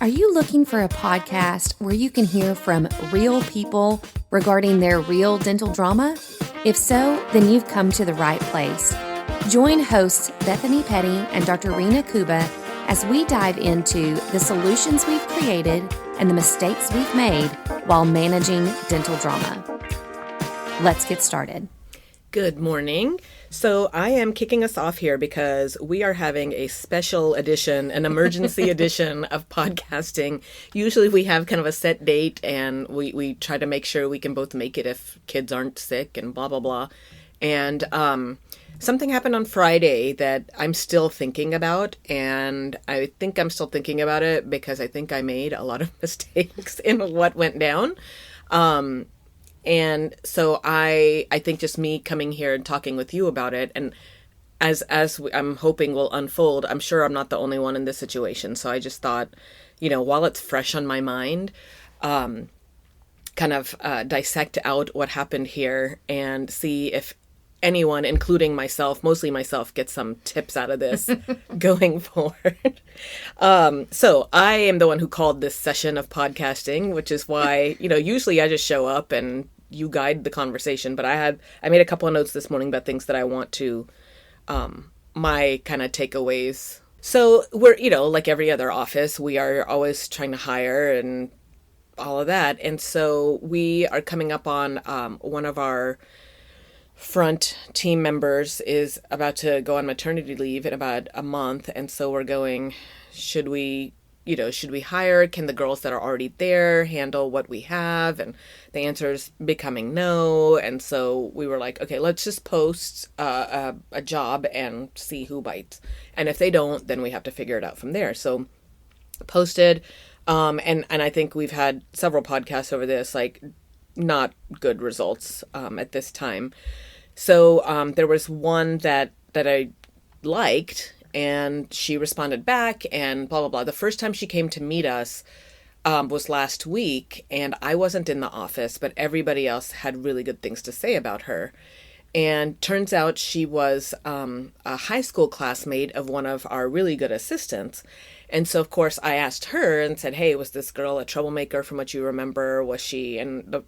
Are you looking for a podcast where you can hear from real people regarding their real dental drama? If so, then you've come to the right place. Join hosts Bethany Petty and Dr. Rena Kuba as we dive into the solutions we've created and the mistakes we've made while managing dental drama. Let's get started. Good morning. So I am kicking us off here because we are having a special edition, an emergency edition of podcasting. Usually we have kind of a set date and we try to make sure we can both make it if kids aren't sick and blah, blah, blah. And something happened on Friday that I'm still thinking about. And I think I'm still thinking about it because I think I made a lot of mistakes in what went down. And so I think just me coming here and talking with you about it, and as I'm hoping will unfold, I'm sure I'm not the only one in this situation. So I just thought, while it's fresh on my mind, kind of dissect out what happened here and see if anyone, including myself, mostly myself, gets some tips out of this going forward. So I am the one who called this session of podcasting, which is why, usually I just show up and you guide the conversation. But I made a couple of notes this morning about things that I want to, my kind of takeaways. So we're, like every other office, we are always trying to hire and all of that. And so we are coming up on one of our front team members is about to go on maternity leave in about a month. And so we're going, should we hire? Can the girls that are already there handle what we have? And the answer is becoming no. And so we were like, okay, let's just post a job and see who bites. And if they don't, then we have to figure it out from there. So posted, and I think we've had several podcasts over this, like not good results at this time. So there was one that I liked, and she responded back and blah, blah, blah. The first time she came to meet us was last week, and I wasn't in the office, but everybody else had really good things to say about her. And turns out she was a high school classmate of one of our really good assistants. And so, of course, I asked her and said, hey, was this girl a troublemaker from what you remember? Was she? And the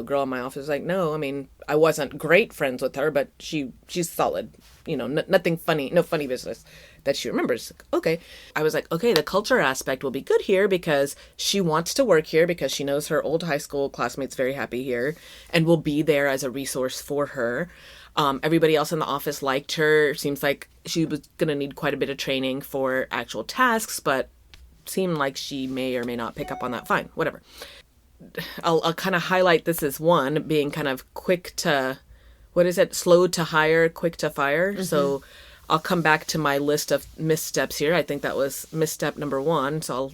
girl in my office was like, no, I mean, I wasn't great friends with her, but she's solid. Nothing funny, no funny business that she remembers. Okay. I was like, okay, the culture aspect will be good here because she wants to work here because she knows her old high school classmates very happy here and will be there as a resource for her. Everybody else in the office liked her. Seems like she was going to need quite a bit of training for actual tasks, but seemed like she may or may not pick up on that. Fine, whatever. I'll kind of highlight this as one being kind of quick to, slow to hire, quick to fire. Mm-hmm. So I'll come back to my list of missteps here. I think that was misstep number 1. So I'll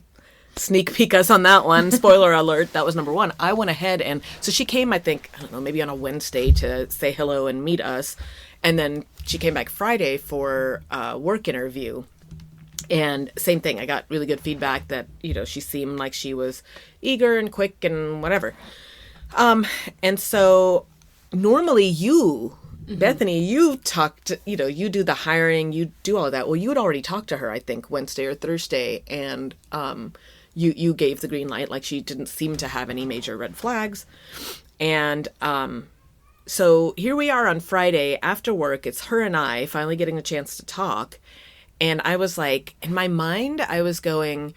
sneak peek us on that one. Spoiler alert, that was number 1. I went ahead and, so she came, I think, I don't know, maybe on a Wednesday to say hello and meet us. And then she came back Friday for a work interview. And same thing, I got really good feedback that, she seemed like she was eager and quick and whatever. And so normally you, mm-hmm. Bethany, you talked, you do the hiring, you do all of that. Well, you had already talked to her, I think, Wednesday or Thursday. And you gave the green light, like she didn't seem to have any major red flags. And so here we are on Friday after work. It's her and I finally getting a chance to talk. And I was like, in my mind, I was going,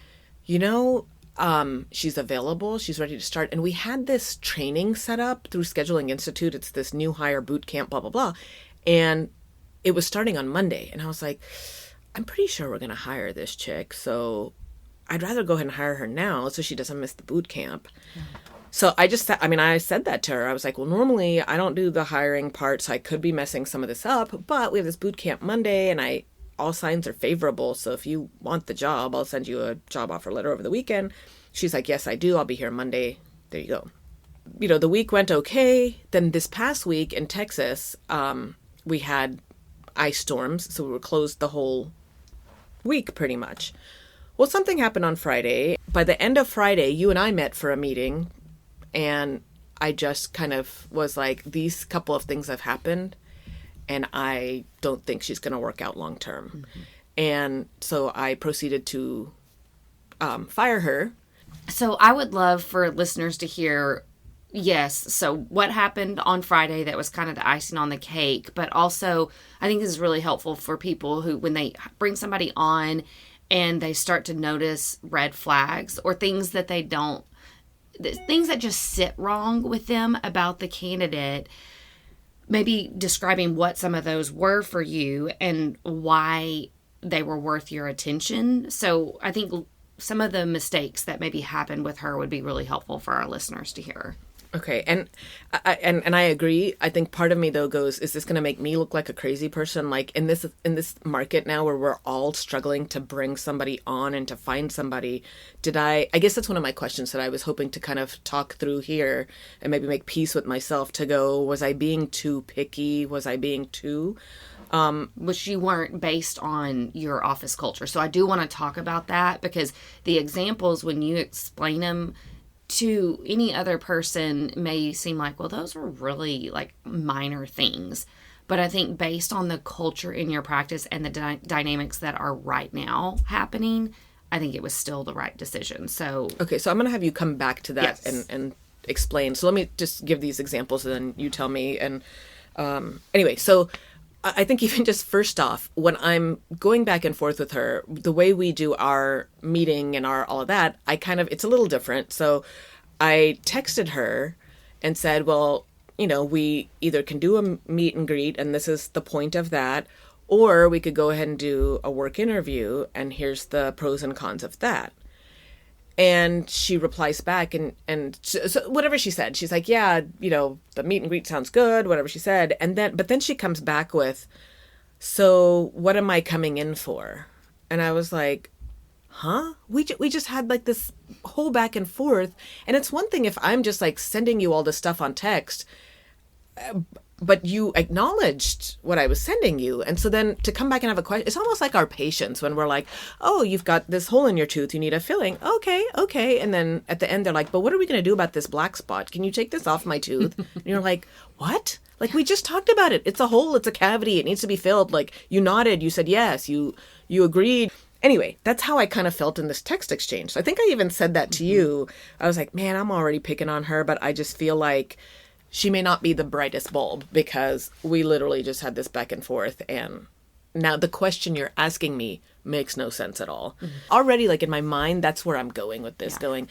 she's available. She's ready to start. And we had this training set up through Scheduling Institute. It's this new hire boot camp, blah, blah, blah. And it was starting on Monday. And I was like, I'm pretty sure we're going to hire this chick. So I'd rather go ahead and hire her now so she doesn't miss the boot camp. Mm-hmm. So I said that to her. I was like, well, normally I don't do the hiring part, so I could be messing some of this up. But we have this boot camp Monday, and all signs are favorable. So if you want the job, I'll send you a job offer letter over the weekend. She's like, yes, I do. I'll be here Monday. There you go. The week went okay. Then this past week in Texas, we had ice storms. So we were closed the whole week pretty much. Well, something happened on Friday. By the end of Friday, you and I met for a meeting. And I just kind of was like, these couple of things have happened. And I don't think she's going to work out long term. Mm-hmm. And so I proceeded to fire her. So I would love for listeners to hear, yes, so what happened on Friday that was kind of the icing on the cake, but also I think this is really helpful for people who, when they bring somebody on and they start to notice red flags or things that they don't, things that just sit wrong with them about the candidate, maybe describing what some of those were for you and why they were worth your attention. So I think some of the mistakes that maybe happened with her would be really helpful for our listeners to hear. Okay, and I agree. I think part of me though goes, is this going to make me look like a crazy person? Like in this market now where we're all struggling to bring somebody on and to find somebody, I guess that's one of my questions that I was hoping to kind of talk through here and maybe make peace with myself to go, was I being too picky? Was I being too... Which you weren't based on your office culture. So I do want to talk about that because the examples, when you explain them to any other person, may seem like, well, those were really like minor things. But I think based on the culture in your practice and the dynamics that are right now happening, I think it was still the right decision. So okay, so I'm going to have you come back to that. Yes. and explain. So let me just give these examples and then you tell me. And anyway, so I think even just first off, when I'm going back and forth with her, the way we do our meeting and all of that, it's a little different. So I texted her and said, well, we either can do a meet and greet, and this is the point of that, or we could go ahead and do a work interview, and here's the pros and cons of that. And she replies back and so whatever she said, she's like, yeah, the meet and greet sounds good, whatever she said. But then she comes back with, so what am I coming in for? And I was like, huh? We just had like this whole back and forth. And it's one thing if I'm just like sending you all this stuff on text, but you acknowledged what I was sending you. And so then to come back and have a question, it's almost like our patients when we're like, oh, you've got this hole in your tooth, you need a filling. Okay. And then at the end, they're like, but what are we going to do about this black spot? Can you take this off my tooth? And you're like, what? Like, we just talked about it. It's a hole. It's a cavity. It needs to be filled. Like, you nodded. You said yes. You agreed. Anyway, that's how I kind of felt in this text exchange. So I think I even said that to you. I was like, man, I'm already picking on her, but I just feel like she may not be the brightest bulb because we literally just had this back and forth. And now the question you're asking me makes no sense at all. Mm-hmm. Already, like in my mind, that's where I'm going with this. Yeah. Going,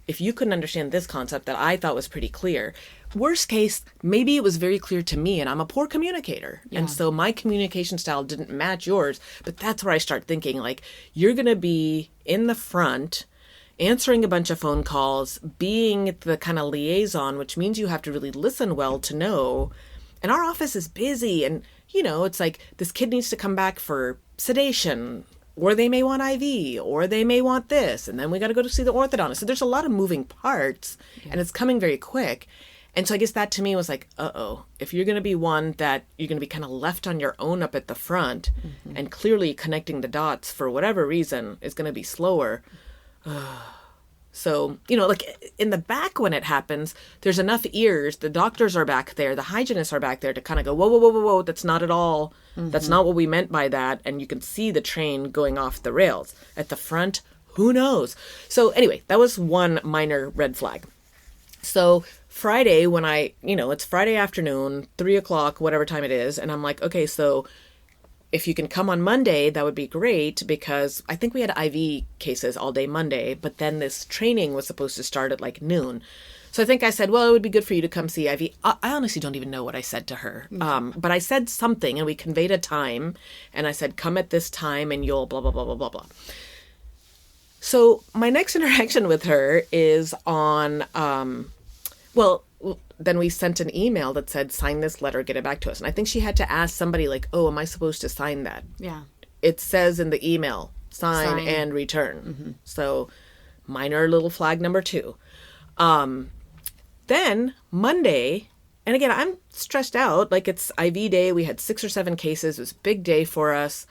if you couldn't understand this concept that I thought was pretty clear, worst case, maybe it was very clear to me and I'm a poor communicator. Yeah. And so my communication style didn't match yours. But that's where I start thinking like, you're going to be in the front answering a bunch of phone calls, being the kind of liaison, which means you have to really listen well to know. And our office is busy. And, it's like this kid needs to come back for sedation, or they may want IV, or they may want this. And then we got to go to see the orthodontist. So there's a lot of moving parts and it's coming very quick. And so I guess that to me was like, if you're going to be one that you're going to be kind of left on your own up at the front and clearly connecting the dots for whatever reason is going to be slower. So, like in the back when it happens, there's enough ears. The doctors are back there. The hygienists are back there to kind of go, whoa. That's not at all. That's not what we meant by that. And you can see the train going off the rails. At the front, who knows? So anyway, that was one minor red flag. So Friday when it's Friday afternoon, 3:00, whatever time it is. And I'm like, okay, so if you can come on Monday, that would be great because I think we had IV cases all day Monday, but then this training was supposed to start at like noon. So I think I said, well, it would be good for you to come see IV. I honestly don't even know what I said to her. But I said something and we conveyed a time and I said, come at this time and you'll blah, blah, blah, blah, blah, blah. So my next interaction with her is on, then we sent an email that said, sign this letter, get it back to us. And I think she had to ask somebody like, oh, am I supposed to sign that? Yeah. It says in the email, sign. And return. Mm-hmm. So minor little flag number 2. Then Monday, and again, I'm stressed out. Like it's IV day. We had 6 or 7 cases. It was a big day for us.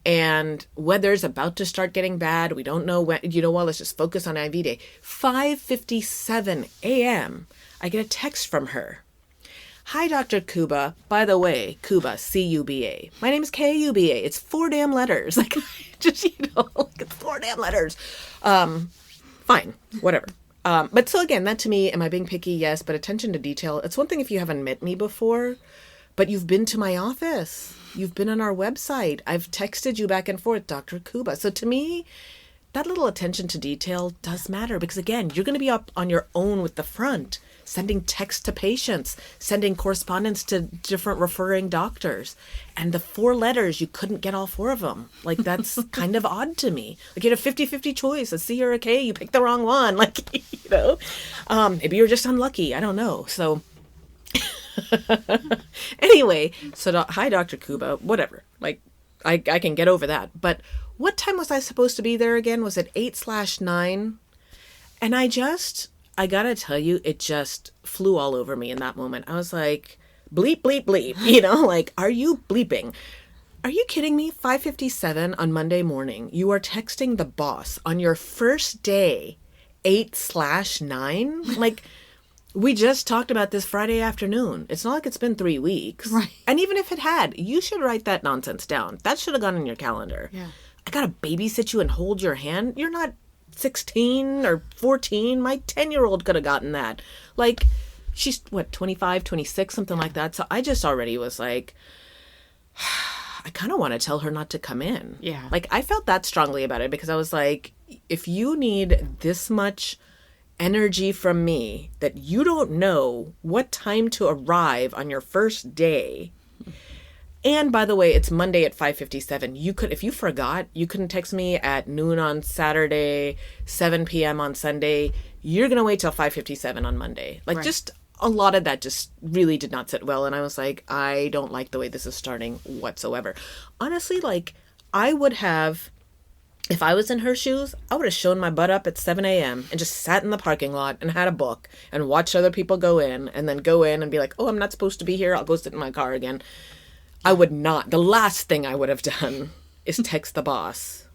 And weather's about to start getting bad. We don't know when, let's just focus on IV day. 5:57 a.m. I get a text from her. Hi, Dr. Kuba. By the way, Kuba, C-U-B-A. My name is K-U-B-A. It's 4 damn letters. Like, just, like it's 4 damn letters. Fine, whatever. But so again, that to me, am I being picky? Yes, but attention to detail. It's one thing if you haven't met me before, but you've been to my office. You've been on our website. I've texted you back and forth, Dr. Kuba. So to me, that little attention to detail does matter because, again, you're going to be up on your own with the front, sending texts to patients, sending correspondence to different referring doctors. And the 4 letters, you couldn't get all 4 of them. Like, that's kind of odd to me. Like, you had a 50-50 choice, a C or a K. You picked the wrong one. Like, maybe you're just unlucky. I don't know. So anyway, so hi, Dr. Kuba, whatever. Like, I can get over that. But what time was I supposed to be there again? Was it 8/9? And I gotta tell you, it just flew all over me in that moment. I was like, bleep, bleep, bleep, like, are you bleeping? Are you kidding me? 5:57 on Monday morning, you are texting the boss on your first day, 8/9? Like, we just talked about this Friday afternoon. It's not like it's been 3 weeks. Right. And even if it had, you should write that nonsense down. That should have gone in your calendar. Yeah. I gotta babysit you and hold your hand. You're not 16 or 14. My 10-year-old could have gotten that. Like, she's, 25, 26, something like that. So I just already was like, I kind of want to tell her not to come in. Yeah. Like, I felt that strongly about it because I was like, if you need this much energy from me that you don't know what time to arrive on your first day. And by the way, it's Monday at 5:57. You could, if you forgot, you couldn't text me at noon on Saturday, 7 p.m. on Sunday. You're going to wait till 5:57 on Monday. Like, just a lot of that just really did not sit well. And I was like, I don't like the way this is starting whatsoever. Honestly, like, I would have, if I was in her shoes, I would have shown my butt up at 7 a.m. and just sat in the parking lot and had a book and watched other people go in and then go in and be like, oh, I'm not supposed to be here. I'll go sit in my car again. I would not. The last thing I would have done is text the boss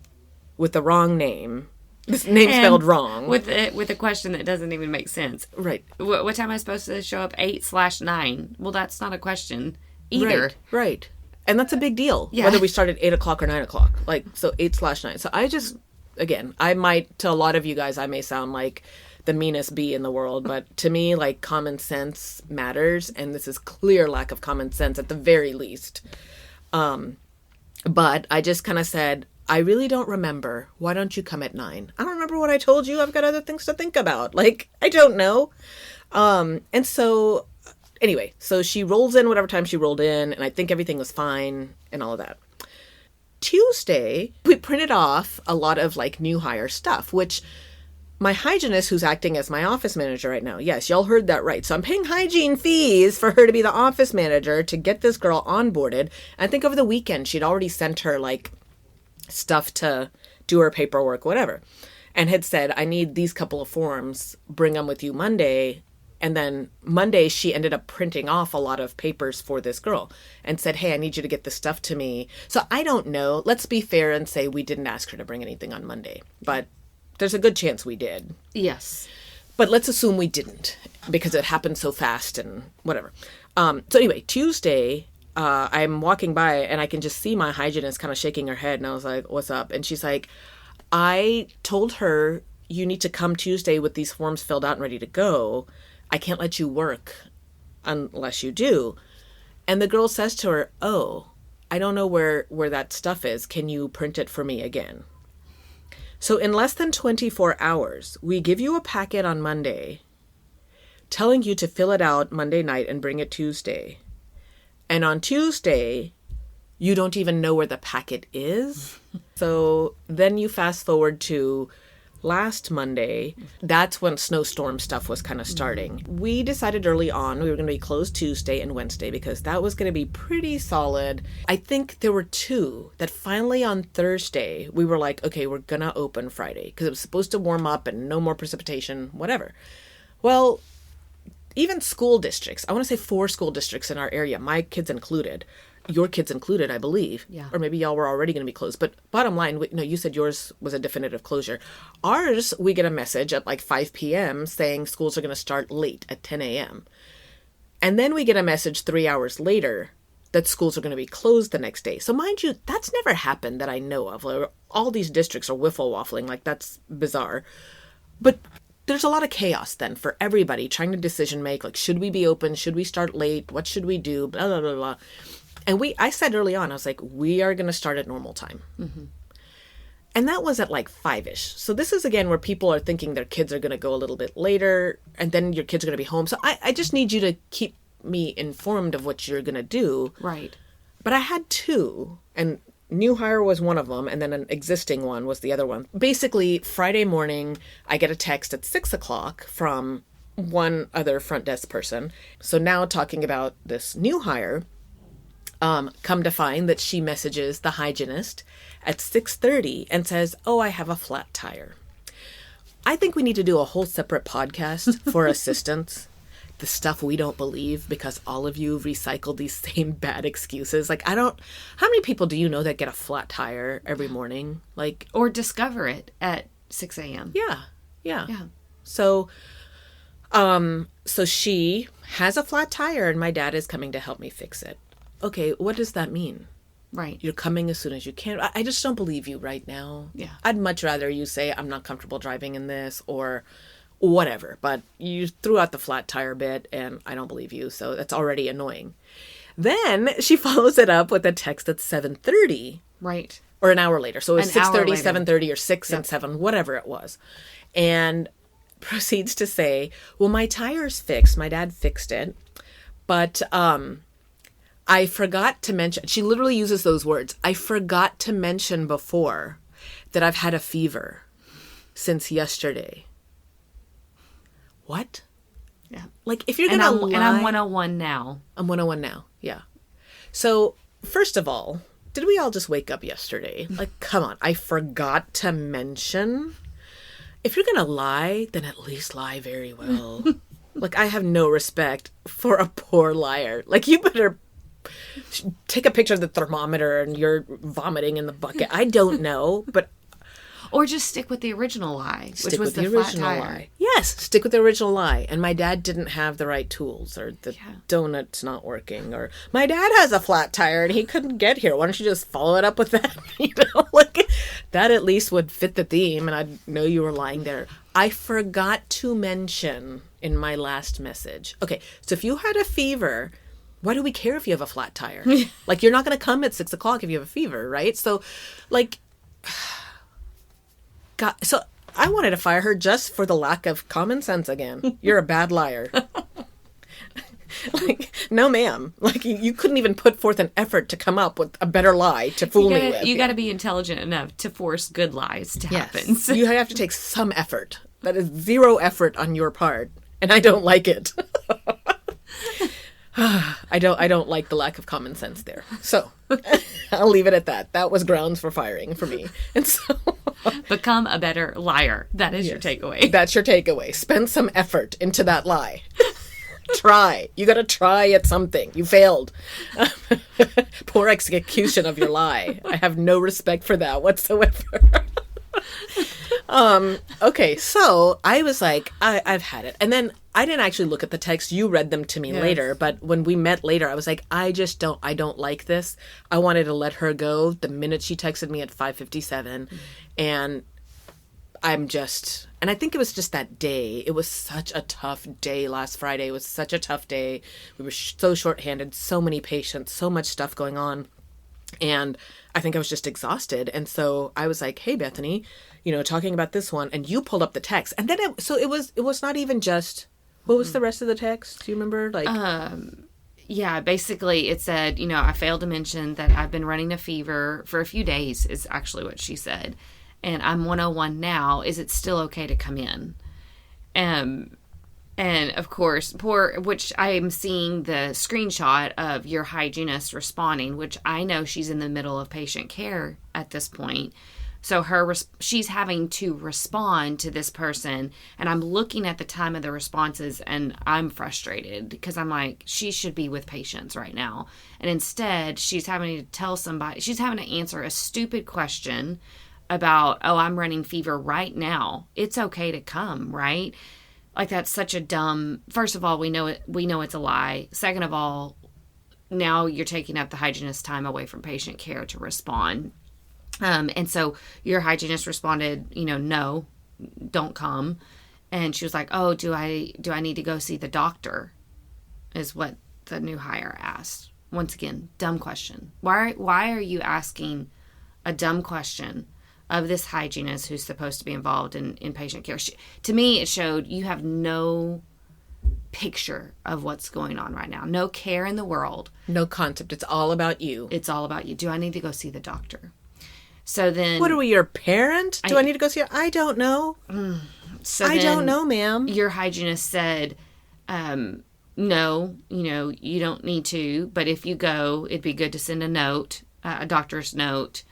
with the wrong name. This name spelled wrong. With a question that doesn't even make sense. Right. What time am I supposed to show up? 8/9. Well, that's not a question either. Right. And that's a big deal. Yeah. Whether we start at 8 o'clock or 9 o'clock. Like, so 8/9. So I just, again, I might, to a lot of you guys, I may sound like the meanest bee in the world, but to me, like, common sense matters, and this is clear lack of common sense at the very least. But I just kind of said, I really don't remember. Why don't you come at 9? I don't remember what I told you. I've got other things to think about. Like, I don't know. And so anyway, so she rolls in whatever time she rolled in, and I think everything was fine and all of that. Tuesday, we printed off a lot of, like, new hire stuff, which my hygienist, who's acting as my office manager right now, yes, y'all heard that right. So I'm paying hygiene fees for her to be the office manager to get this girl onboarded. I think over the weekend, she'd already sent her, like, stuff to do her paperwork, whatever, and had said, I need these couple of forms, bring them with you Monday. And then Monday, she ended up printing off a lot of papers for this girl and said, hey, I need you to get this stuff to me. So I don't know. Let's be fair and say we didn't ask her to bring anything on Monday, but there's a good chance we did. Yes. But let's assume we didn't because it happened so fast and whatever. So anyway, Tuesday, I'm walking by and I can just see my hygienist kind of shaking her head. And I was like, what's up? And she's like, I told her you need to come Tuesday with these forms filled out and ready to go. I can't let you work unless you do. And the girl says to her, oh, I don't know where that stuff is. Can you print it for me again? So in less than 24 hours, we give you a packet on Monday telling you to fill it out Monday night and bring it Tuesday. And on Tuesday, you don't even know where the packet is. So then you fast forward to last Monday. That's when snowstorm stuff was kind of starting. We decided early on we were going to be closed Tuesday and Wednesday because that was going to be pretty solid. I think there were 2 that finally on Thursday we were like, okay, we're going to open Friday because it was supposed to warm up and no more precipitation, whatever. Well, even school districts, I want to say 4 school districts in our area, my kids included, your kids included, I believe. Yeah. Or maybe y'all were already going to be closed. But bottom line, no, you said yours was a definitive closure. Ours, we get a message at like 5 p.m. saying schools are going to start late at 10 a.m. And then we get a message 3 hours later that schools are going to be closed the next day. So mind you, that's never happened that I know of. All these districts are wiffle waffling. Like, that's bizarre. But there's a lot of chaos then for everybody trying to decision make. Like, should we be open? Should we start late? What should we do? Blah, blah, blah, blah. And I said early on, I was like, we are going to start at normal time. Mm-hmm. And that was at like 5-ish. So this is, again, where people are thinking their kids are going to go a little bit later, and then your kids are going to be home. So I just need you to keep me informed of what you're going to do. Right. But I had two, and new hire was one of them, and then an existing one was the other one. Basically, Friday morning, I get a text at 6 o'clock from one other front desk person. So now talking about this new hire, come to find that she messages the hygienist at 6:30 and says, oh, I have a flat tire. I think we need to do a whole separate podcast for assistants. The stuff we don't believe because all of you recycle these same bad excuses. Like, how many people do you know that get a flat tire every morning? Like, or discover it at 6 a.m. Yeah. So she has a flat tire and my dad is coming to help me fix it. Okay, what does that mean? Right. You're coming as soon as you can. I just don't believe you right now. Yeah. I'd much rather you say, I'm not comfortable driving in this or whatever. But you threw out the flat tire bit and I don't believe you. So that's already annoying. Then she follows it up with a text at 7:30. Right. Or an hour later. So it was 6:30, 7:30 or 6 Yep. and 7, whatever it was. And proceeds to say, well, my tire's fixed. My dad fixed it. But I forgot to mention, she literally uses those words. I forgot to mention before that I've had a fever since yesterday. What? Yeah. Like, if you're going to lie. And I'm 101 now. I'm 101 now. Yeah. So, first of all, did we all just wake up yesterday? Like, come on. I forgot to mention. If you're going to lie, then at least lie very well. Like, I have no respect for a poor liar. Like, you better take a picture of the thermometer and you're vomiting in the bucket. I don't know, but... Or just stick with the original lie, which was the original flat tire. lie. Yes, stick with the original lie. And my dad didn't have the right tools, or the donut's not working, or my dad has a flat tire and he couldn't get here. Why don't you just follow it up with that? Like, that at least would fit the theme, and I'd know you were lying there. I forgot to mention in my last message. Okay, so if you had a fever, why do we care if you have a flat tire? Like, you're not going to come at 6 o'clock if you have a fever, right? So, like... God, so I wanted to fire her just for the lack of common sense again. You're a bad liar. Like, no, ma'am. Like, you couldn't even put forth an effort to come up with a better lie to fool me with. You got to be intelligent enough to force good lies to happen. So. You have to take some effort. That is zero effort on your part, and I don't like it. I don't like the lack of common sense there. So I'll leave it at that. That was grounds for firing for me. And so become a better liar. That is your takeaway. That's your takeaway. Spend some effort into that lie. Try. You got to try at something. You failed. Poor execution of your lie. I have no respect for that whatsoever. Okay, so I was like, I've had it. And then I didn't actually look at the text. You read them to me later. But when we met later, I was like, I don't like this. I wanted to let her go the minute she texted me at 5:57. And and I think it was just that day. It was such a tough day last Friday. It was such a tough day. We were so shorthanded, so many patients, so much stuff going on. And I think I was just exhausted. And so I was like, hey, Bethany, talking about this one. And you pulled up the text. And then it was not even just, what was the rest of the text? Do you remember? Yeah, basically it said, I failed to mention that I've been running a fever for a few days is actually what she said. And I'm 101 now. Is it still okay to come in? And of course, which I am seeing the screenshot of your hygienist responding, which I know she's in the middle of patient care at this point. So she's having to respond to this person. And I'm looking at the time of the responses and I'm frustrated because I'm like, she should be with patients right now. And instead, she's having to answer a stupid question about, I'm running fever right now. It's okay to come, right? Like, that's such a dumb, first of all, we know it's a lie. Second of all, now you're taking up the hygienist's time away from patient care to respond. And so your hygienist responded, no, don't come. And she was like, oh, do I need to go see the doctor? Is what the new hire asked. Once again, dumb question. Why are you asking a dumb question of this hygienist who's supposed to be involved in patient care? To me, it showed you have no picture of what's going on right now. No care in the world. No concept. It's all about you. It's all about you. Do I need to go see the doctor? So then... What are we, your parent? Do I need to go see her? I don't know. So I don't know, ma'am. Your hygienist said, no, you don't need to, but if you go, it'd be good to send a note, a doctor's note.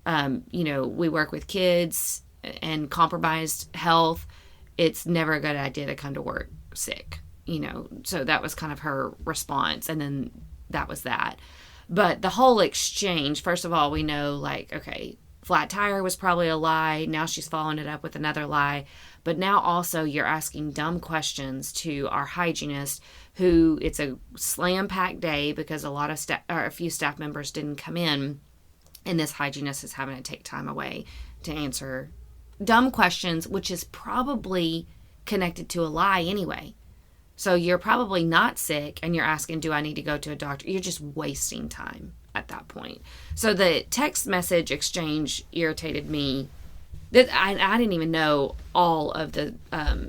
We work with kids and compromised health. It's never a good idea to come to work sick, So that was kind of her response. And then that was that. But the whole exchange, first of all, we know, like, okay, flat tire was probably a lie. Now she's following it up with another lie. But now also you're asking dumb questions to our hygienist, who it's a slam-packed day because a few staff members didn't come in. And this hygienist is having to take time away to answer dumb questions, which is probably connected to a lie anyway. So you're probably not sick and you're asking, do I need to go to a doctor? You're just wasting time at that point. So the text message exchange irritated me. I didn't even know all of the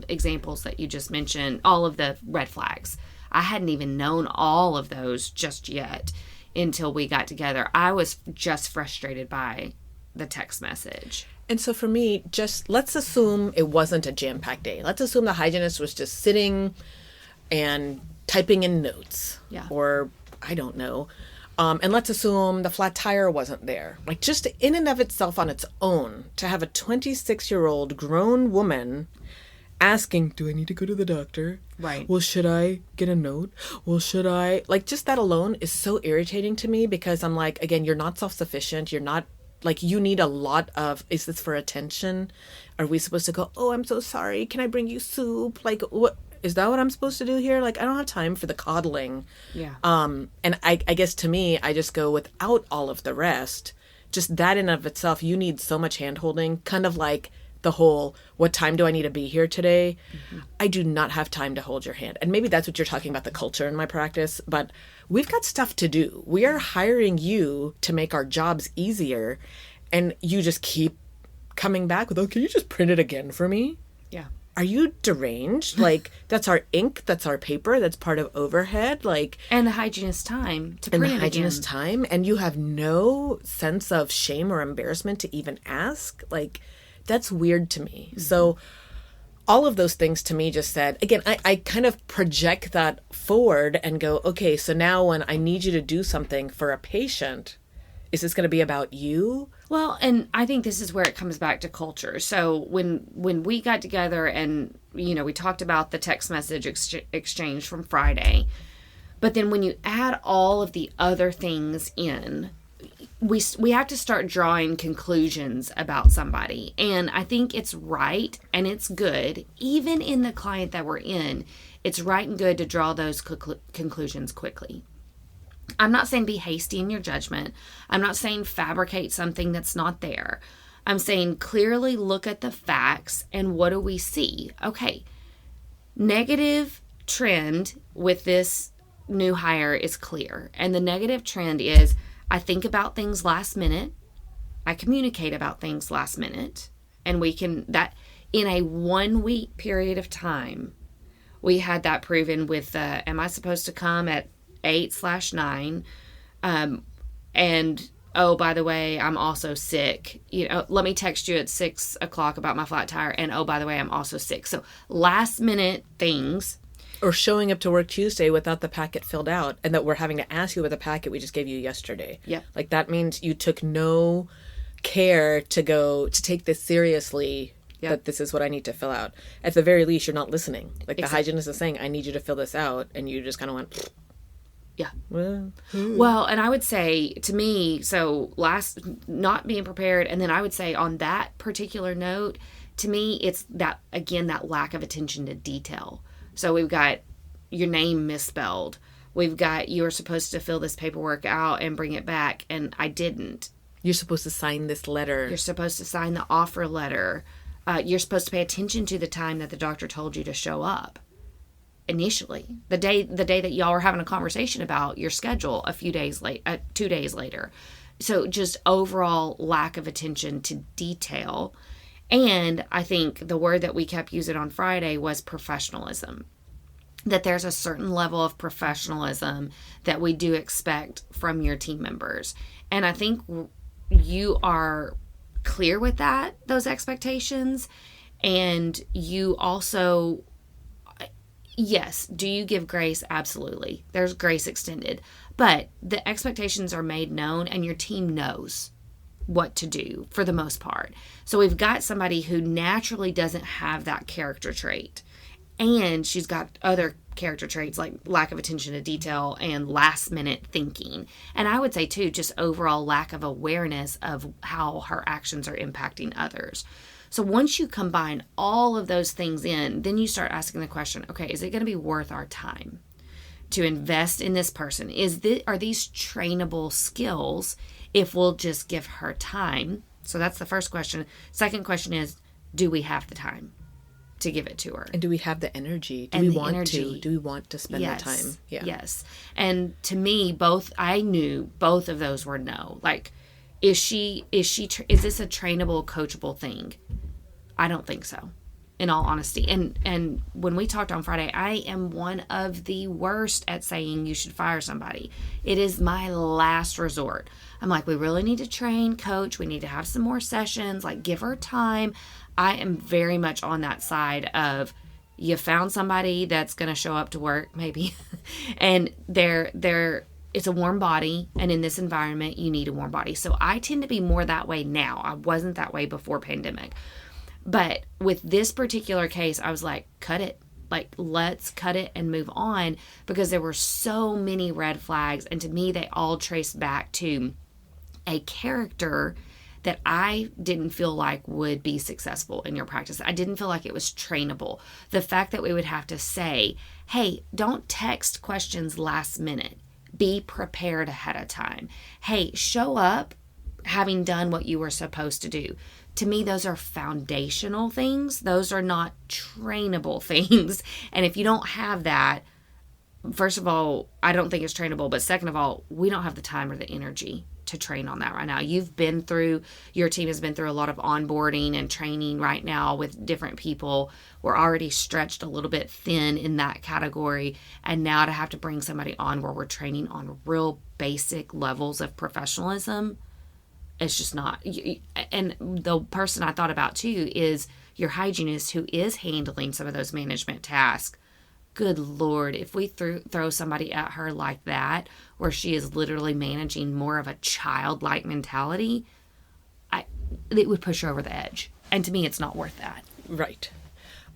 examples that you just mentioned, all of the red flags. I hadn't even known all of those just yet until we got together. I was just frustrated by the text message. And so for me, just let's assume it wasn't a jam-packed day. Let's assume the hygienist was just sitting and typing in notes. Yeah. Or I don't know. And let's assume the flat tire wasn't there. Like, just in and of itself on its own, to have a 26-year-old grown woman asking, do I need to go to the doctor? Right. Well, should I get a note? Well, should I? Like, just that alone is so irritating to me, because I'm like, again, you're not self-sufficient. You're not, like, you need a lot of, is this for attention? Are we supposed to go, oh, I'm so sorry. Can I bring you soup? Like, what? Is that what I'm supposed to do here? Like, I don't have time for the coddling. Yeah. And I guess to me, I just go without all of the rest. Just that in of itself, you need so much hand-holding. Kind of like the whole, what time do I need to be here today? Mm-hmm. I do not have time to hold your hand. And maybe that's what you're talking about, the culture in my practice. But we've got stuff to do. We are hiring you to make our jobs easier. And you just keep coming back with, oh, can you just print it again for me? Yeah. Are you deranged? Like, that's our ink, that's our paper, that's part of overhead. Like, and the hygienist's time to print it again. And the hygienist's time, and you have no sense of shame or embarrassment to even ask. Like, that's weird to me. Mm-hmm. So all of those things to me just said, again, I kind of project that forward and go, okay, so now when I need you to do something for a patient, is this going to be about you? Well, and I think this is where it comes back to culture. So when we got together and, we talked about the text message exchange from Friday, but then when you add all of the other things in, we have to start drawing conclusions about somebody. And I think it's right and it's good, even in the client that we're in, it's right and good to draw those conclusions quickly. I'm not saying be hasty in your judgment. I'm not saying fabricate something that's not there. I'm saying clearly look at the facts and what do we see? Okay, negative trend with this new hire is clear. And the negative trend is I think about things last minute. I communicate about things last minute. And we can, that in a 1 week period of time, we had that proven with, am I supposed to come at 8/9, and oh, by the way, I'm also sick. Let me text you at 6 o'clock about my flat tire, and oh, by the way, I'm also sick. So last minute things. Or showing up to work Tuesday without the packet filled out, and that we're having to ask you with a packet we just gave you yesterday. Yeah. Like, that means you took no care to take this seriously. Yep. That this is what I need to fill out. At the very least, you're not listening. Like, the hygienist is saying, I need you to fill this out, and you just kind of went, yeah. Well, and I would say to me, so not being prepared, and then I would say on that particular note, to me, it's that, again, that lack of attention to detail. So we've got your name misspelled. We've got, you were supposed to fill this paperwork out and bring it back, and I didn't. You're supposed to sign this letter. You're supposed to sign the offer letter. You're supposed to pay attention to the time that the doctor told you to show up. Initially, the day that y'all were having a conversation about your schedule 2 days later. So just overall lack of attention to detail. And I think the word that we kept using on Friday was professionalism. That there's a certain level of professionalism that we do expect from your team members. And I think you are clear with those expectations. And you also, yes, do you give grace? Absolutely. There's grace extended. But the expectations are made known and your team knows what to do for the most part. So we've got somebody who naturally doesn't have that character trait. And she's got other character traits like lack of attention to detail and last minute thinking. And I would say too, just overall lack of awareness of how her actions are impacting others. So once you combine all of those things in, then you start asking the question, okay, is it going to be worth our time to invest in this person? Are these trainable skills if we'll just give her time? So that's the first question. Second question is, do we have the time to give it to her? And do we have the energy? Do we want to spend the time? Yeah. Yes. And to me, I knew both of those were no. Like, is this a trainable, coachable thing? I don't think so, in all honesty. And when we talked on Friday, I am one of the worst at saying you should fire somebody. It is my last resort. I'm like, we really need to train, coach. We need to have some more sessions, like give her time. I am very much on that side of, you found somebody that's going to show up to work, maybe, and it's a warm body, and in this environment, you need a warm body. So I tend to be more that way now. I wasn't that way before pandemic. But with this particular case, I was like, cut it. Like, let's cut it and move on, because there were so many red flags. And to me, they all trace back to a character that I didn't feel like would be successful in your practice. I didn't feel like it was trainable. The fact that we would have to say, hey, don't text questions last minute. Be prepared ahead of time. Hey, show up having done what you were supposed to do. To me, those are foundational things. Those are not trainable things. And if you don't have that, first of all, I don't think it's trainable. But second of all, we don't have the time or the energy to train on that right now. Your team has been through a lot of onboarding and training right now with different people. We're already stretched a little bit thin in that category. And now to have to bring somebody on where we're training on real basic levels of professionalism, it's just not. And the person I thought about too is your hygienist, who is handling some of those management tasks. Good Lord, if we throw somebody at her like that, where she is literally managing more of a childlike mentality, it would push her over the edge. And to me, it's not worth that. Right.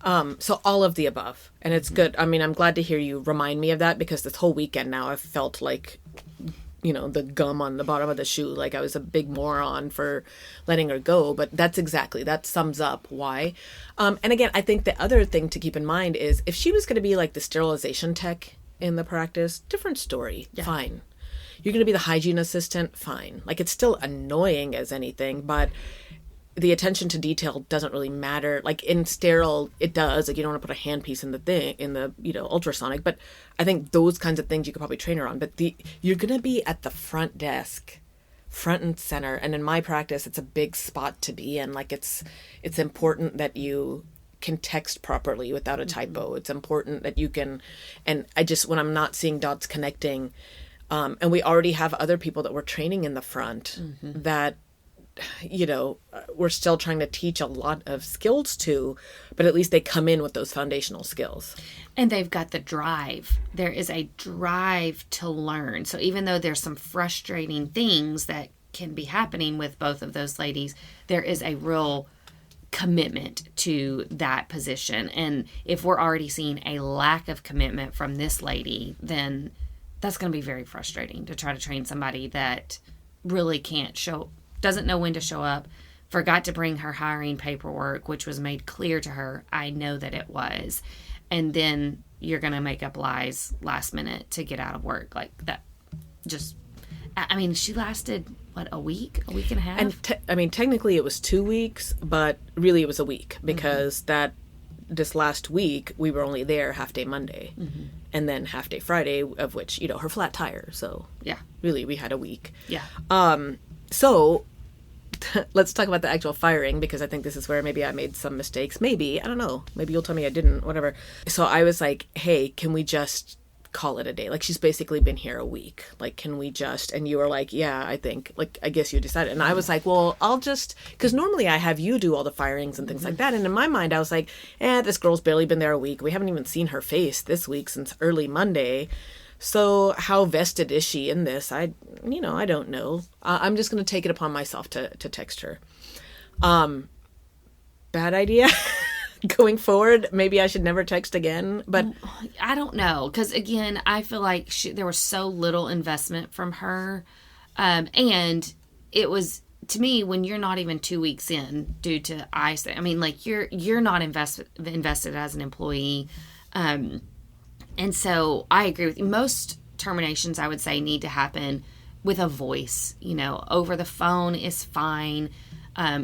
So all of the above. And it's good. I mean, I'm glad to hear you remind me of that, because this whole weekend now I've felt like, the gum on the bottom of the shoe, like I was a big moron for letting her go. But that sums up why. And again, I think the other thing to keep in mind is, if she was going to be like the sterilization tech in the practice, different story. Yeah. Fine. You're going to be the hygiene assistant. Fine. Like, it's still annoying as anything, but the attention to detail doesn't really matter. Like in sterile, it does. Like, you don't want to put a handpiece in the ultrasonic, but I think those kinds of things you could probably train her on. But you're going to be at the front desk, front and center. And in my practice, it's a big spot to be in. Like, it's important that you can text properly without a typo. It's important that you can, and when I'm not seeing dots connecting, and we already have other people that we're training in the front that, we're still trying to teach a lot of skills to, but at least they come in with those foundational skills. And they've got the drive. There is a drive to learn. So even though there's some frustrating things that can be happening with both of those ladies, there is a real commitment to that position. And if we're already seeing a lack of commitment from this lady, then that's going to be very frustrating to try to train somebody that really doesn't know when to show up, forgot to bring her hiring paperwork, which was made clear to her. I know that it was. And then you're going to make up lies last minute to get out of work. Like that just, I mean, she lasted, what, a week and a half? And technically it was 2 weeks, but really it was a week because this last week we were only there half day Monday and then half day Friday, of which, her flat tire. So yeah, really we had a week. Yeah. So let's talk about the actual firing, because I think this is where maybe I made some mistakes. Maybe, I don't know. Maybe you'll tell me I didn't, whatever. So I was like, hey, can we just call it a day? Like, she's basically been here a week. Like, can we just, and you were like, yeah, I think, like, I guess you decided. And I was like, well, I'll just, because normally I have you do all the firings and things like that. And in my mind, I was like, this girl's barely been there a week. We haven't even seen her face this week since early Monday. So how vested is she in this? I don't know. I'm just going to take it upon myself to text her. Bad idea. Going forward, maybe I should never text again. But I don't know. Because, again, I feel like there was so little investment from her. And it was, to me, when you're not even 2 weeks in due to ICE, I mean, like, you're not invested as an employee. And so I agree with you. Most terminations, I would say, need to happen with a voice. Over the phone is fine.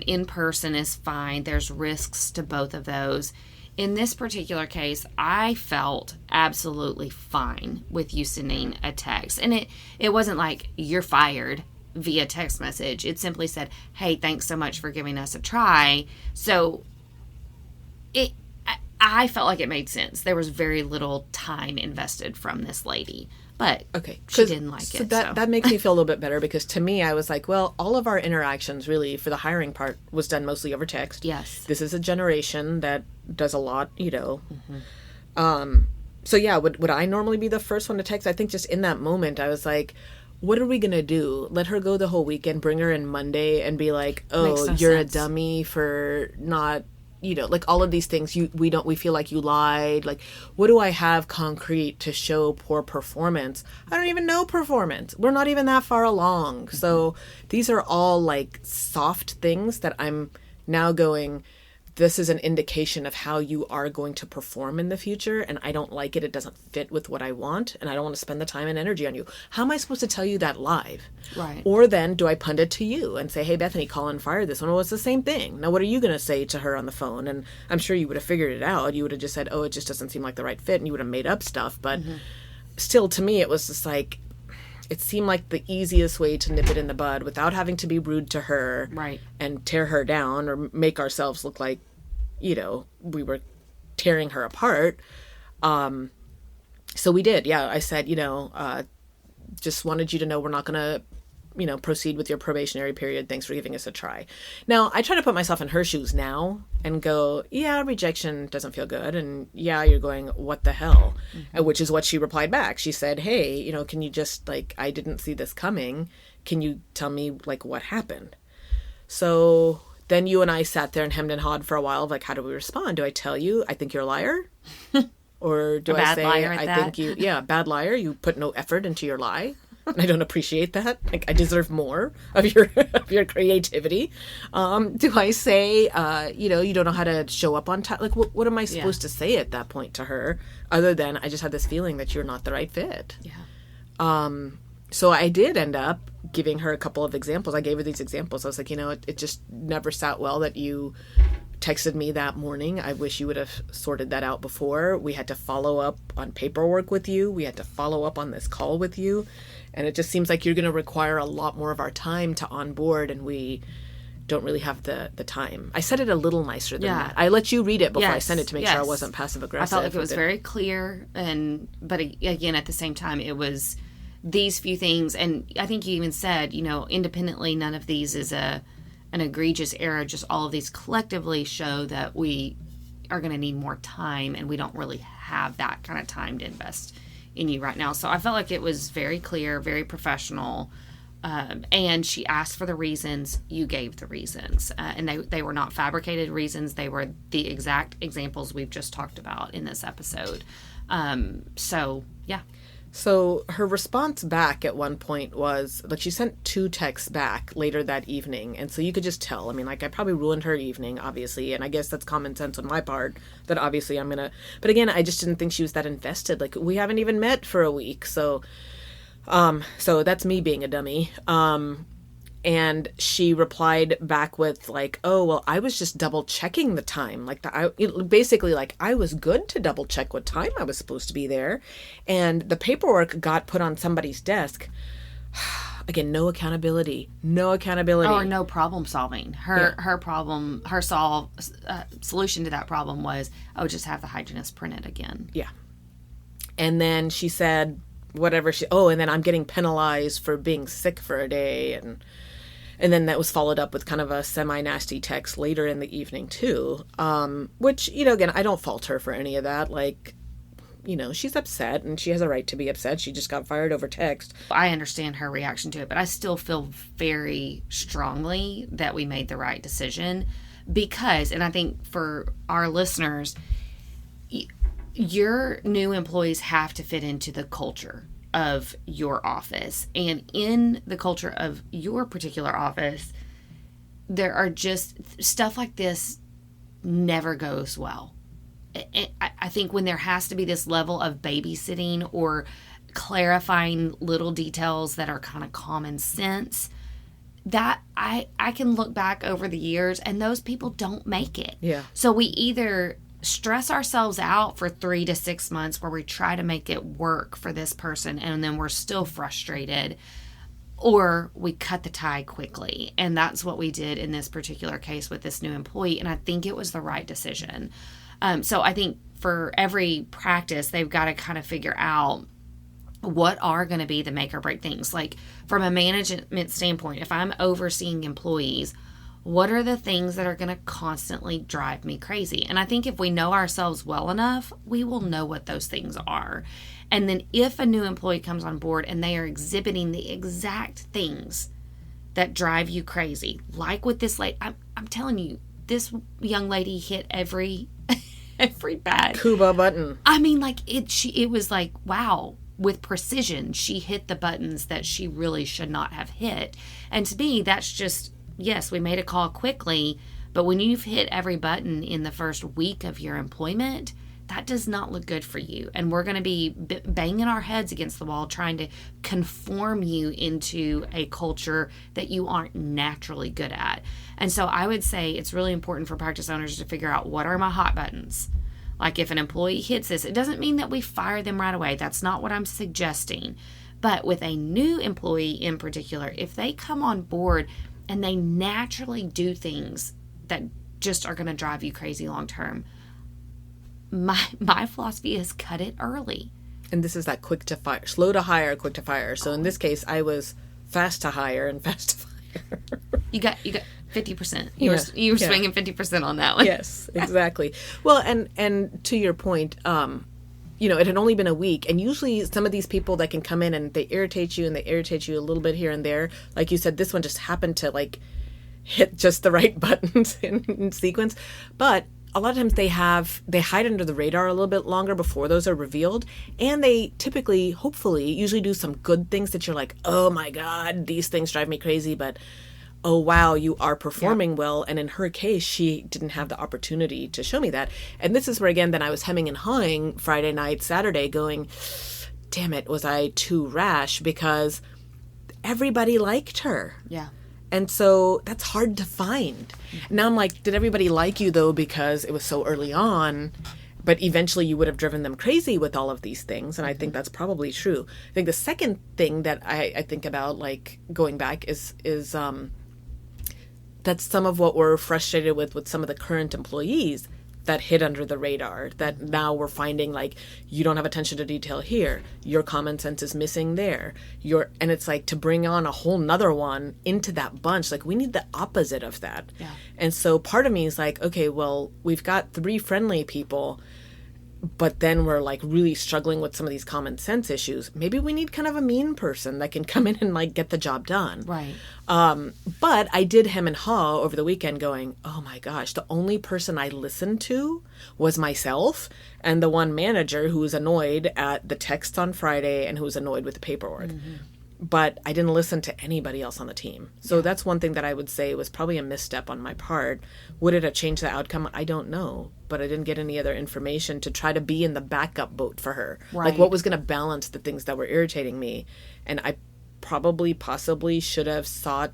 In person is fine. There's risks to both of those. In this particular case, I felt absolutely fine with you sending a text. And it wasn't like, you're fired via text message. It simply said, hey, thanks so much for giving us a try. So I felt like it made sense. There was very little time invested from this lady. But she didn't like it. That makes me feel a little bit better, because to me, I was like, well, all of our interactions really for the hiring part was done mostly over text. Yes. This is a generation that does a lot, So yeah, would I normally be the first one to text? I think just in that moment, I was like, what are we going to do? Let her go the whole weekend, bring her in Monday and be like, oh, you're a dummy for not... like all of these things, we feel like you lied. Like, what do I have concrete to show poor performance? I don't even know performance. We're not even that far along. So these are all like soft things that I'm now going, this is an indication of how you are going to perform in the future. And I don't like it. It doesn't fit with what I want. And I don't want to spend the time and energy on you. How am I supposed to tell you that live? Right. Or then do I punt it to you and say, hey, Bethany, call and fire this one? Well, it's the same thing. Now, what are you going to say to her on the phone? And I'm sure you would have figured it out. You would have just said, oh, it just doesn't seem like the right fit. And you would have made up stuff. But still, to me, it was just like, it seemed like the easiest way to nip it in the bud without having to be rude to her. Right. And tear her down or make ourselves look like, we were tearing her apart. So we did. Yeah, I said, just wanted you to know we're not going to, proceed with your probationary period. Thanks for giving us a try. Now, I try to put myself in her shoes now and go, yeah, rejection doesn't feel good. And yeah, you're going, what the hell? Which is what she replied back. She said, hey, can you just, like, I didn't see this coming. Can you tell me, like, what happened? So... then you and I sat there and hemmed and hawed for a while. Like, how do we respond? Do I tell you, I think you're a liar? Or do I say, I think you, bad liar. You put no effort into your lie. And I don't appreciate that. Like, I deserve more of your creativity. Do I say, you don't know how to show up on time? Like, what am I supposed to say at that point to her? Other than, I just had this feeling that you're not the right fit. Yeah. So I did end up giving her a couple of examples. I gave her these examples. I was like, it just never sat well that you texted me that morning. I wish you would have sorted that out before. We had to follow up on paperwork with you. We had to follow up on this call with you. And it just seems like you're going to require a lot more of our time to onboard, and we don't really have the time. I said it a little nicer than that. I let you read it before I sent it to make sure I wasn't passive aggressive. I felt like it was very clear. But again, at the same time, it was these few things. And I think you even said, independently, none of these is an egregious error. Just all of these collectively show that we are going to need more time, and we don't really have that kind of time to invest in you right now. So I felt like it was very clear, very professional. And she asked for the reasons. You gave the reasons. And they were not fabricated reasons. They were the exact examples we've just talked about in this episode. So, yeah. So her response back at one point was, like, she sent 2 texts back later that evening. And so you could just tell, I mean, like, I probably ruined her evening, obviously. And I guess that's common sense on my part that obviously I'm going to, but again, I just didn't think she was that invested. Like, we haven't even met for a week. So that's me being a dummy. And she replied back with like, oh, well, I was just double checking the time. Like basically like I was good to double check what time I was supposed to be there. And the paperwork got put on somebody's desk. Again, no accountability. Or no problem solving. Her solution to that problem was, oh, just have the hygienist print it again. Yeah. And then she said, and then I'm getting penalized for being sick for a day. And then that was followed up with kind of a semi-nasty text later in the evening too. Which, again, I don't fault her for any of that. Like, she's upset and she has a right to be upset. She just got fired over text. I understand her reaction to it, but I still feel very strongly that we made the right decision because, and I think for our listeners, your new employees have to fit into the culture of your office. And in the culture of your particular office, there are just stuff like this never goes well. I think when there has to be this level of babysitting or clarifying little details that are kind of common sense, that I can look back over the years and those people don't make it. Yeah. So we either stress ourselves out for 3 to 6 months where we try to make it work for this person and then we're still frustrated, or we cut the tie quickly. And that's what we did in this particular case with this new employee. And I think it was the right decision. So I think for every practice, they've got to kind of figure out what are going to be the make or break things. Like from a management standpoint, if I'm overseeing employees, what are the things that are going to constantly drive me crazy? And I think if we know ourselves well enough, we will know what those things are. And then if a new employee comes on board and they are exhibiting the exact things that drive you crazy, like with this lady, I'm telling you, this young lady hit every bad Kuba button. I mean, like it was like, wow, with precision, she hit the buttons that she really should not have hit. And to me, that's just, yes, we made a call quickly, but when you've hit every button in the first week of your employment, that does not look good for you. And we're going to be banging our heads against the wall trying to conform you into a culture that you aren't naturally good at. And so I would say it's really important for practice owners to figure out, what are my hot buttons? Like if an employee hits this, it doesn't mean that we fire them right away. That's not what I'm suggesting. But with a new employee in particular, if they come on board and they naturally do things that just are going to drive you crazy long term, my philosophy is cut it early. And this is that quick to fire, slow to hire, quick to fire. So in this case, I was fast to hire and fast to fire. You got 50%. You were swinging 50% on that one. Yes, exactly. Well, and to your point, it had only been a week, and usually some of these people that can come in and they irritate you a little bit here and there. Like you said, this one just happened to like hit just the right buttons in sequence. But a lot of times they hide under the radar a little bit longer before those are revealed. And they typically, hopefully, usually do some good things that you're like, oh my God, these things drive me crazy. But oh wow, you are performing well. And in her case, she didn't have the opportunity to show me that. And this is where, again, then I was hemming and hawing Friday night, Saturday, going, damn it, was I too rash? Because everybody liked her. Yeah. And so that's hard to find. Now I'm like, did everybody like you though because it was so early on, but eventually you would have driven them crazy with all of these things? And I think that's probably true. I think the second thing that I think about, like going back, is that's some of what we're frustrated with some of the current employees that hit under the radar, that now we're finding like, you don't have attention to detail here, your common sense is missing there, and it's like to bring on a whole nother one into that bunch, like we need the opposite of that. Yeah. And so part of me is like, okay, well, we've got 3 friendly people, but then we're like really struggling with some of these common sense issues. Maybe we need kind of a mean person that can come in and like get the job done. Right. But I did hem and haw over the weekend going, oh my gosh, the only person I listened to was myself and the one manager who was annoyed at the text on Friday and who was annoyed with the paperwork. Mm-hmm. But I didn't listen to anybody else on the team. So that's one thing that I would say was probably a misstep on my part. Would it have changed the outcome? I don't know. But I didn't get any other information to try to be in the backup boat for her. Right. Like what was going to balance the things that were irritating me. And I possibly should have sought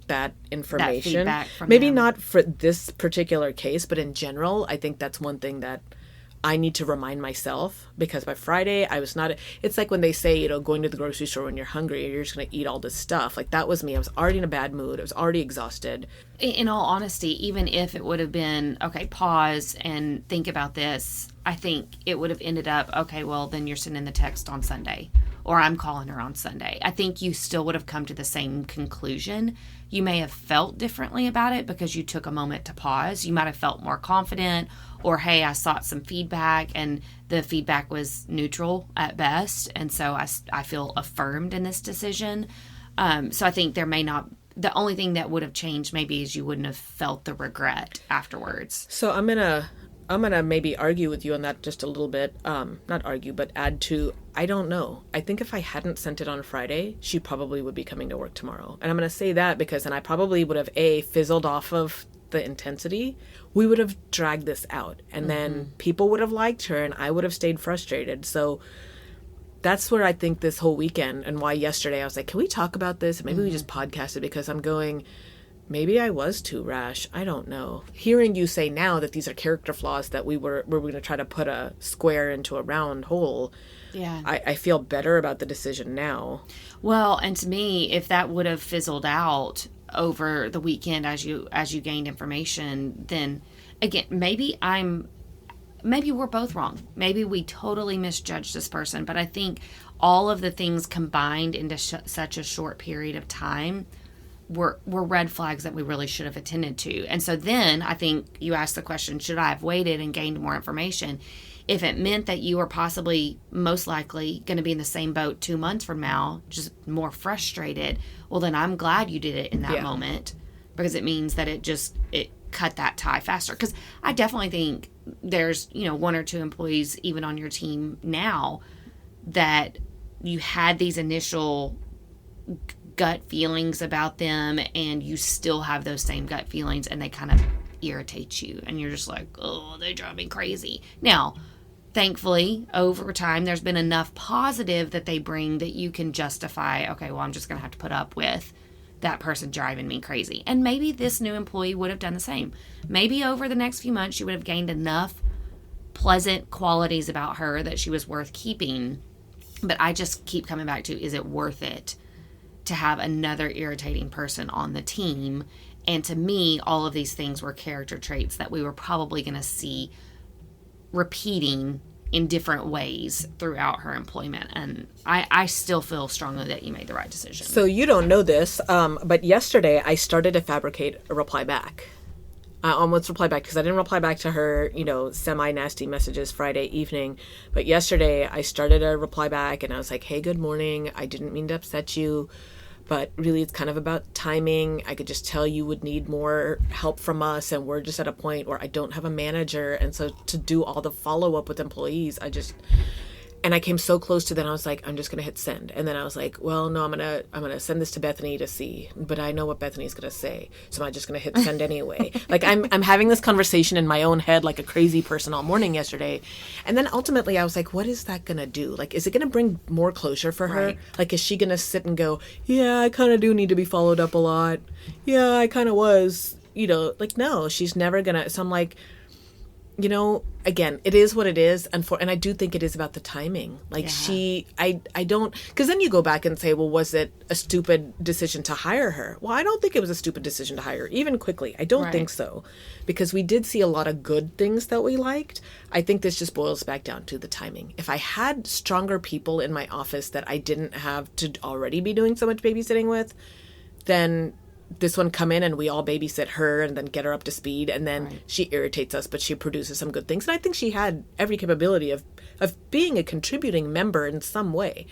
that information. That feedback from Maybe them. not for this particular case, but in general, I think that's one thing that I need to remind myself, because by Friday I was not, it's like when they say, you know, going to the grocery store when you're hungry, you're just going to eat all this stuff. Like that was me. I was already in a bad mood. I was already exhausted. In all honesty, even if it would have been, okay, pause and think about this, I think it would have ended up, okay, well, then you're sending the text on Sunday, or I'm calling her on Sunday. I think you still would have come to the same conclusion. You may have felt differently about it because you took a moment to pause. You might have felt more confident, or, hey, I sought some feedback and the feedback was neutral at best. And so I feel affirmed in this decision. So I think there may not, the only thing that would have changed maybe is you wouldn't have felt the regret afterwards. So I'm gonna maybe argue with you on that just a little bit. Not argue, but add to, I don't know. I think if I hadn't sent it on Friday, she probably would be coming to work tomorrow. And I'm gonna say that because then I probably would have fizzled off of the intensity. We would have dragged this out, and then people would have liked her and I would have stayed frustrated. So that's where I think this whole weekend, and why yesterday I was like, can we talk about this? Maybe we just podcast it, because I'm going, maybe I was too rash. I don't know. Hearing you say now that these are character flaws that we're going to try to put a square into a round hole. Yeah. I feel better about the decision now. Well, and to me, if that would have fizzled out over the weekend as you gained information, then again, maybe we're both wrong. Maybe we totally misjudged this person. But I think all of the things combined into such a short period of time were red flags that we really should have attended to. And so then I think you asked the question, should I have waited and gained more information? If it meant that you were possibly most likely going to be in the same boat 2 months from now, just more frustrated, well, then I'm glad you did it in that moment, because it means that it cut that tie faster. Because I definitely think there's, one or two employees even on your team now that you had these initial gut feelings about them, and you still have those same gut feelings, and they kind of irritate you, and you're just like, oh, they drive me crazy. Now, thankfully, over time, there's been enough positive that they bring that you can justify, okay, well, I'm just going to have to put up with that person driving me crazy. And maybe this new employee would have done the same. Maybe over the next few months, she would have gained enough pleasant qualities about her that she was worth keeping. But I just keep coming back to, is it worth it to have another irritating person on the team? And to me, all of these things were character traits that we were probably going to see repeating in different ways throughout her employment. And I still feel strongly that you made the right decision. So you don't know this, but yesterday I started to fabricate a reply back. I almost replied back because I didn't reply back to her, semi-nasty messages Friday evening. But yesterday I started a reply back and I was like, hey, good morning. I didn't mean to upset you, but really it's kind of about timing. I could just tell you would need more help from us, and we're just at a point where I don't have a manager. And so to do all the follow-up with employees, and I came so close to then I was like, I'm just going to hit send. And then I was like, well, no, I'm going to send this to Bethany to see, but I know what Bethany's going to say. So I'm just going to hit send anyway. Like I'm having this conversation in my own head, like a crazy person all morning yesterday. And then ultimately I was like, what is that going to do? Like, is it going to bring more closure for her? Right. Like, is she going to sit and go, yeah, I kind of do need to be followed up a lot. Yeah, I kind of was, like, no, she's never going to. So I'm like, again, it is what it is. And I do think it is about the timing. Like I don't, because then you go back and say, well, was it a stupid decision to hire her? Well, I don't think it was a stupid decision to hire her, even quickly. I don't think so, because we did see a lot of good things that we liked. I think this just boils back down to the timing. If I had stronger people in my office that I didn't have to already be doing so much babysitting with, then this one come in and we all babysit her and then get her up to speed, and then Right. she irritates us, but she produces some good things. And I think she had every capability of being a contributing member in some way.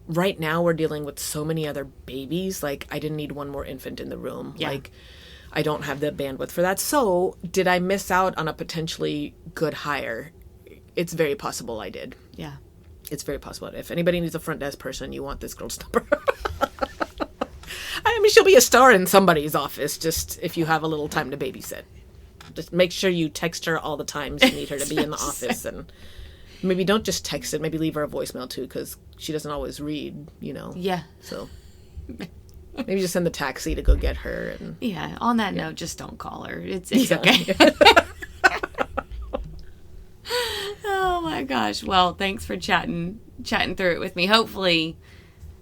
Right now we're dealing with so many other babies. Like, I didn't need one more infant in the room. Yeah. Like, I don't have the bandwidth for that. So did I miss out on a potentially good hire? It's very possible I did. Yeah. It's very possible. If anybody needs a front desk person, you want this girl's number. I mean, she'll be a star in somebody's office, just if you have a little time to babysit. Just make sure you text her all the times you need her to be in the office. And maybe don't just text it. Maybe leave her a voicemail, too, because she doesn't always read, Yeah. So maybe just send the taxi to go get her. And Yeah. On that note, just don't call her. It's okay. Oh my gosh. Well, thanks for chatting through it with me. Hopefully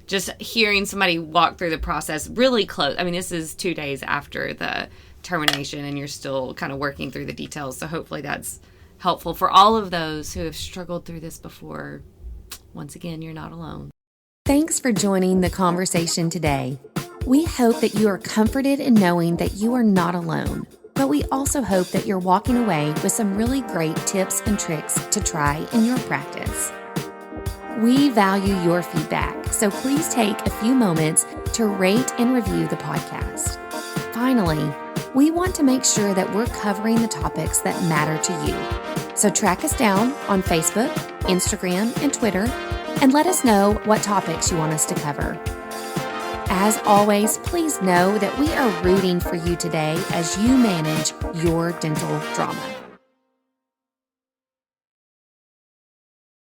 just hearing somebody walk through the process really close. I mean, this is 2 days after the termination and you're still kind of working through the details. So hopefully that's helpful for all of those who have struggled through this before. Once again, you're not alone. Thanks for joining the conversation today. We hope that you are comforted in knowing that you are not alone, but we also hope that you're walking away with some really great tips and tricks to try in your practice. We value your feedback, so please take a few moments to rate and review the podcast. Finally, we want to make sure that we're covering the topics that matter to you. So track us down on Facebook, Instagram, and Twitter, and let us know what topics you want us to cover. As always, please know that we are rooting for you today as you manage your dental drama.